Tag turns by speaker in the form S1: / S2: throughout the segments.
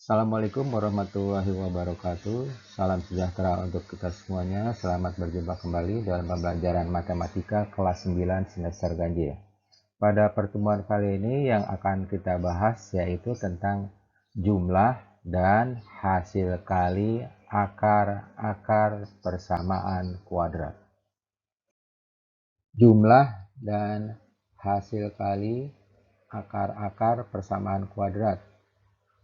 S1: Assalamualaikum warahmatullahi wabarakatuh. Salam sejahtera untuk kita semuanya. Selamat berjumpa kembali dalam pembelajaran matematika kelas 9 semester ganjil. Pada pertemuan kali ini yang akan kita bahas yaitu tentang jumlah dan hasil kali akar-akar persamaan kuadrat. Jumlah dan hasil kali akar-akar persamaan kuadrat.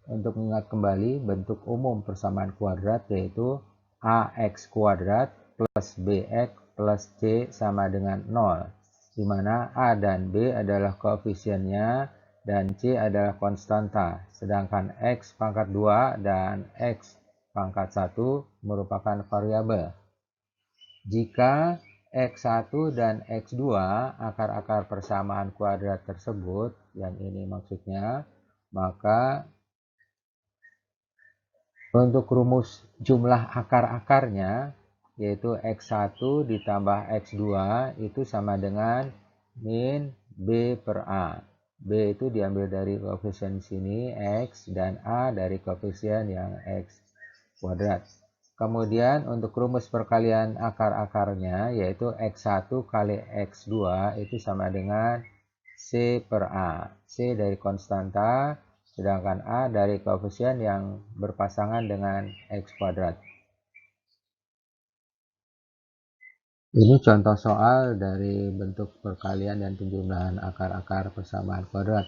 S1: Untuk mengingat kembali bentuk umum persamaan kuadrat yaitu ax kuadrat plus bx plus c sama dengan 0, di mana a dan b adalah koefisiennya dan c adalah konstanta, sedangkan x pangkat 2 dan x pangkat 1 merupakan variabel. Jika x1 dan x2 akar-akar persamaan kuadrat tersebut, yang ini maksudnya, maka untuk rumus jumlah akar-akarnya, yaitu x1 ditambah x2 itu sama dengan min b per a. B itu diambil dari koefisien sini x dan a dari koefisien yang x kuadrat. Kemudian untuk rumus perkalian akar-akarnya, yaitu x1 kali x2 itu sama dengan c per a. C dari konstanta, sedangkan a dari koefisien yang berpasangan dengan x kuadrat. Ini contoh soal dari bentuk perkalian dan penjumlahan akar-akar persamaan kuadrat.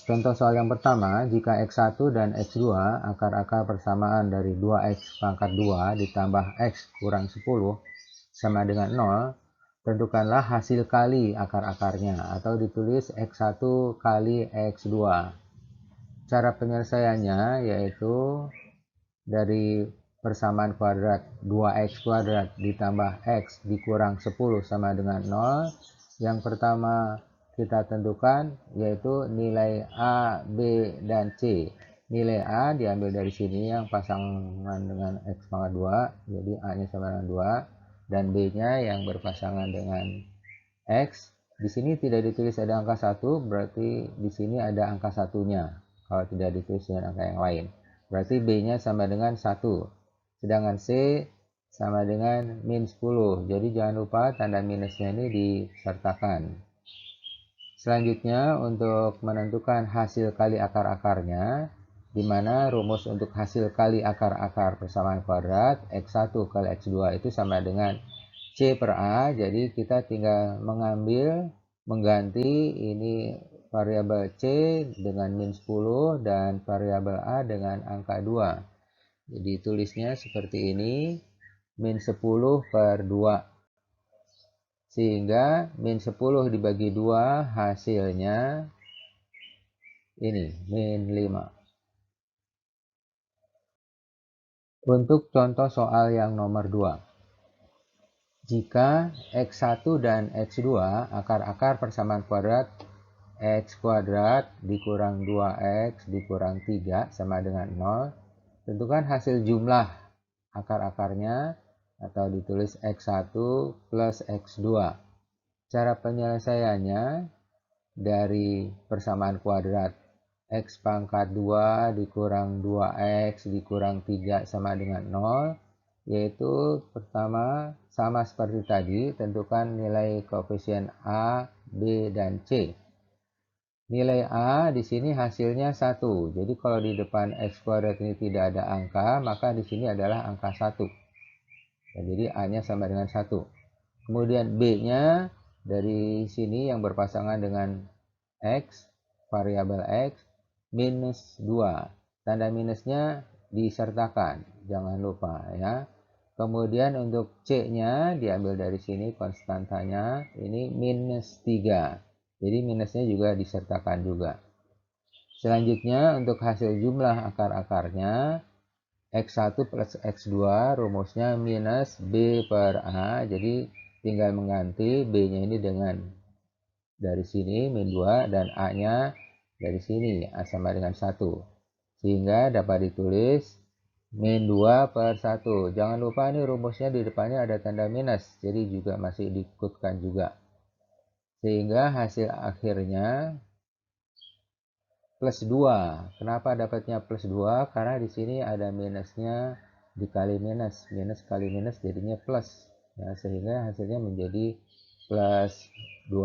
S1: Contoh soal yang pertama, jika x1 dan x2 akar-akar persamaan dari 2x pangkat 2 ditambah x kurang 10 sama dengan 0, tentukanlah hasil kali akar-akarnya, atau ditulis x1 kali x2. Cara penyelesaiannya yaitu dari persamaan kuadrat 2x kuadrat ditambah x dikurang 10 sama dengan 0. Yang pertama kita tentukan yaitu nilai A, B, dan C. Nilai A diambil dari sini yang pasangan dengan x pangkat 2, jadi A-nya sama dengan 2, dan B-nya yang berpasangan dengan x. Di sini tidak ditulis ada angka 1, berarti di sini ada angka satunya. Kalau tidak ditulis dengan angka yang lain, berarti B-nya sama dengan 1. Sedangkan C sama dengan min 10. Jadi jangan lupa tanda minusnya ini disertakan. Selanjutnya untuk menentukan hasil kali akar-akarnya, di mana rumus untuk hasil kali akar-akar persamaan kuadrat x1 kali x2 itu sama dengan c per a. Jadi kita tinggal mengganti ini variabel c dengan min 10 dan variabel a dengan angka 2. Jadi tulisnya seperti ini, min 10 per 2. Sehingga min 10 dibagi 2 hasilnya ini, min 5. Untuk contoh soal yang nomor 2. Jika x1 dan x2 akar-akar persamaan kuadrat x kuadrat dikurang 2x dikurang 3 sama dengan 0, tentukan hasil jumlah akar-akarnya, atau ditulis x1 plus x2. Cara penyelesaiannya dari persamaan kuadrat x pangkat 2 dikurang 2x dikurang 3 sama dengan 0, yaitu pertama sama seperti tadi, tentukan nilai koefisien A, B, dan C. Nilai A di sini hasilnya 1. Jadi kalau di depan x kuadrat ini tidak ada angka, maka di sini adalah angka 1. Jadi A-nya sama dengan 1. Kemudian B-nya dari sini yang berpasangan dengan x, variabel x, minus 2. Tanda minusnya disertakan, jangan lupa ya. Kemudian untuk C-nya diambil dari sini konstantanya, ini minus 3. Jadi minusnya juga disertakan juga. Selanjutnya untuk hasil jumlah akar-akarnya, x1 plus x2 rumusnya minus b per a. Jadi tinggal mengganti b-nya ini dengan dari sini min 2 dan a-nya dari sini, a sama dengan 1. Sehingga dapat ditulis min 2 per 1. Jangan lupa ini rumusnya di depannya ada tanda minus, jadi juga masih diikutkan juga. Sehingga hasil akhirnya plus 2. Kenapa dapatnya plus 2? Karena di sini ada minusnya dikali minus. Minus kali minus jadinya plus. Ya, sehingga hasilnya menjadi plus 2.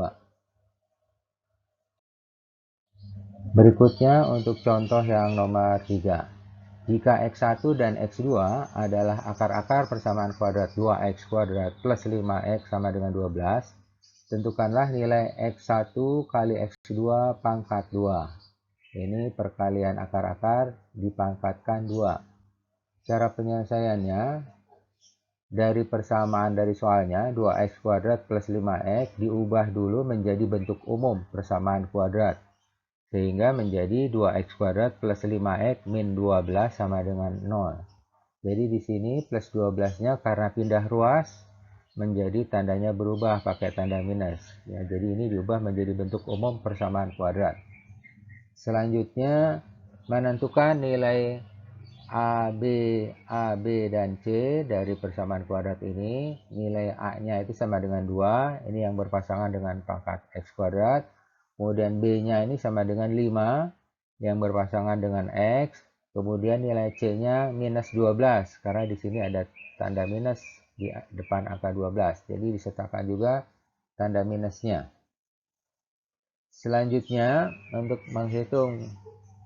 S1: Berikutnya untuk contoh yang nomor 3. Jika X1 dan X2 adalah akar-akar persamaan kuadrat 2X kuadrat plus 5X sama dengan 12, tentukanlah nilai X1 kali X2 pangkat 2. Ini perkalian akar-akar dipangkatkan 2. Cara penyelesaiannya, dari persamaan dari soalnya 2X kuadrat plus 5X diubah dulu menjadi bentuk umum persamaan kuadrat. Sehingga menjadi 2X kuadrat plus 5X min 12 sama dengan 0. Jadi di sini plus 12-nya karena pindah ruas menjadi tandanya berubah pakai tanda minus. Ya, jadi ini diubah menjadi bentuk umum persamaan kuadrat. Selanjutnya menentukan nilai A, B, dan C dari persamaan kuadrat ini. Nilai A-nya itu sama dengan 2, ini yang berpasangan dengan pangkat X kuadrat. Kemudian B-nya ini sama dengan 5, yang berpasangan dengan X. Kemudian nilai C-nya minus 12, karena di sini ada tanda minus di depan angka 12. Jadi disertakan juga tanda minusnya. Selanjutnya, untuk menghitung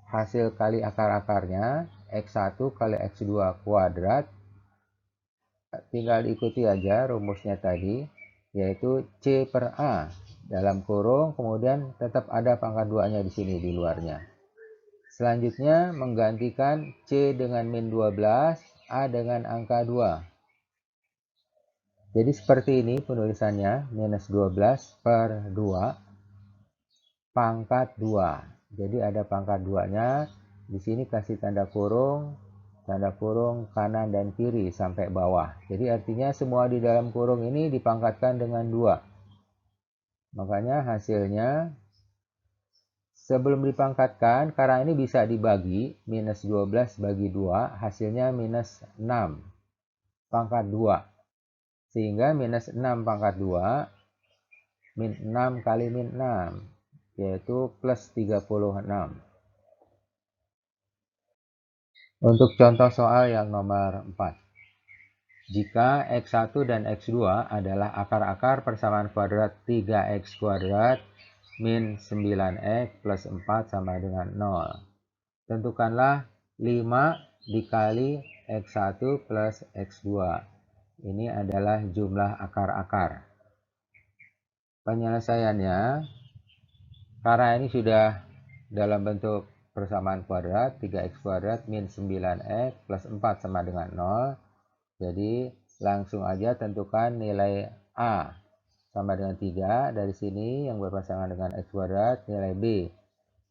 S1: hasil kali akar-akarnya, X1 kali X2 kuadrat, tinggal diikuti aja rumusnya tadi, yaitu C per A dalam kurung, kemudian tetap ada pangkat 2-nya di sini di luarnya. Selanjutnya menggantikan C dengan min 12, A dengan angka 2. Jadi seperti ini penulisannya, minus 12 per 2 pangkat 2. Jadi ada pangkat 2-nya. Di sini kasih tanda kurung kanan dan kiri sampai bawah. Jadi artinya semua di dalam kurung ini dipangkatkan dengan 2. Makanya hasilnya sebelum dipangkatkan, karena ini bisa dibagi, minus 12 bagi 2, hasilnya minus 6 pangkat 2. Sehingga minus 6 pangkat 2, min 6 kali min 6, yaitu plus 36. Untuk contoh soal yang nomor 4. Jika X1 dan X2 adalah akar-akar persamaan kuadrat 3X kuadrat min 9X plus 4 sama dengan 0. Tentukanlah 5 dikali X1 plus X2. Ini adalah jumlah akar-akar. Penyelesaiannya, karena ini sudah dalam bentuk persamaan kuadrat 3X kuadrat min 9X plus 4 sama dengan 0. Jadi langsung aja tentukan nilai A sama dengan 3. Dari sini yang berpasangan dengan X kuadrat, nilai B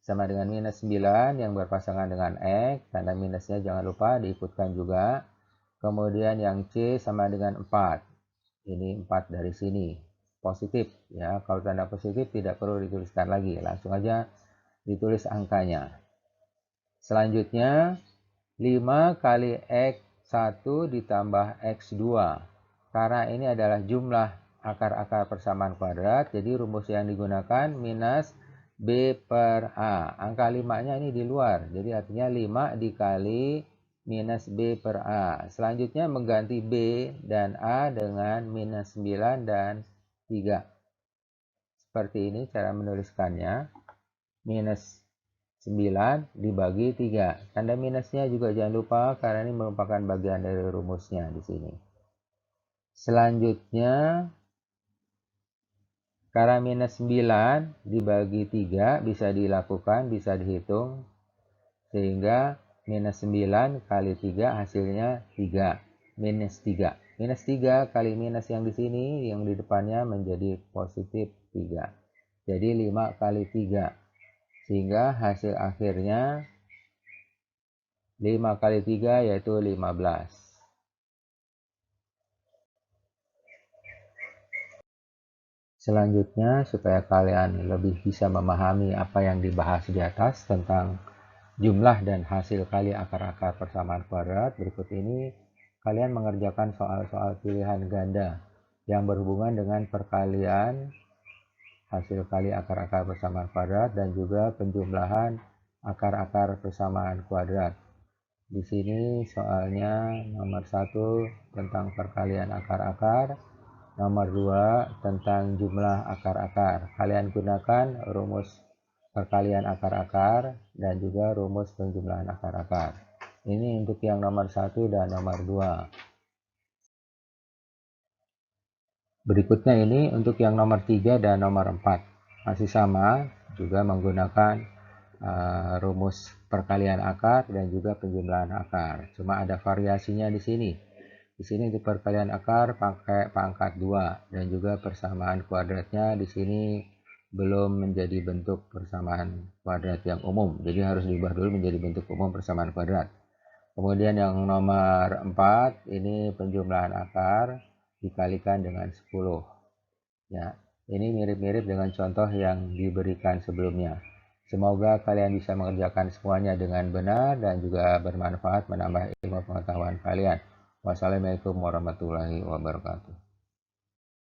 S1: sama dengan minus 9 yang berpasangan dengan X. Tanda minusnya jangan lupa diikutkan juga. Kemudian yang C sama dengan 4. Ini 4 dari sini. Positif. Ya, kalau tanda positif tidak perlu dituliskan lagi. Langsung aja ditulis angkanya. Selanjutnya 5 kali X1 ditambah X2. Karena ini adalah jumlah akar-akar persamaan kuadrat, jadi rumus yang digunakan minus B per A. Angka 5-nya ini di luar, jadi artinya 5 dikali minus B per A. Selanjutnya mengganti B dan A dengan minus 9 dan 3. Seperti ini cara menuliskannya. Minus 9 dibagi 3. Tanda minusnya juga jangan lupa karena ini merupakan bagian dari rumusnya di sini. Selanjutnya, karena minus 9 dibagi 3 bisa dilakukan, bisa dihitung. Sehingga minus 9 kali 3 hasilnya 3. Minus 3. Minus 3 kali minus yang di sini, yang di depannya menjadi positif 3. Jadi 5 kali 3. Sehingga hasil akhirnya 5 kali 3 yaitu 15. Selanjutnya, supaya kalian lebih bisa memahami apa yang dibahas di atas tentang jumlah dan hasil kali akar-akar persamaan kuadrat, berikut ini kalian mengerjakan soal-soal pilihan ganda yang berhubungan dengan perkalian hasil kali akar-akar persamaan kuadrat dan juga penjumlahan akar-akar persamaan kuadrat. Di sini soalnya nomor 1 tentang perkalian akar-akar, nomor 2 tentang jumlah akar-akar. Kalian gunakan rumus perkalian akar-akar dan juga rumus penjumlahan akar-akar. Ini untuk yang nomor 1 dan nomor 2. Berikutnya ini untuk yang nomor 3 dan nomor 4. Masih sama, juga menggunakan rumus perkalian akar dan juga penjumlahan akar. Cuma ada variasinya di sini. Di sini untuk perkalian akar pakai pangkat 2 dan juga persamaan kuadratnya di sini belum menjadi bentuk persamaan kuadrat yang umum. Jadi harus diubah dulu menjadi bentuk umum persamaan kuadrat. Kemudian yang nomor 4 ini penjumlahan akar dikalikan dengan 10. Ya, ini mirip-mirip dengan contoh yang diberikan sebelumnya. Semoga kalian bisa mengerjakan semuanya dengan benar dan juga bermanfaat menambah ilmu pengetahuan kalian. Wassalamualaikum warahmatullahi wabarakatuh.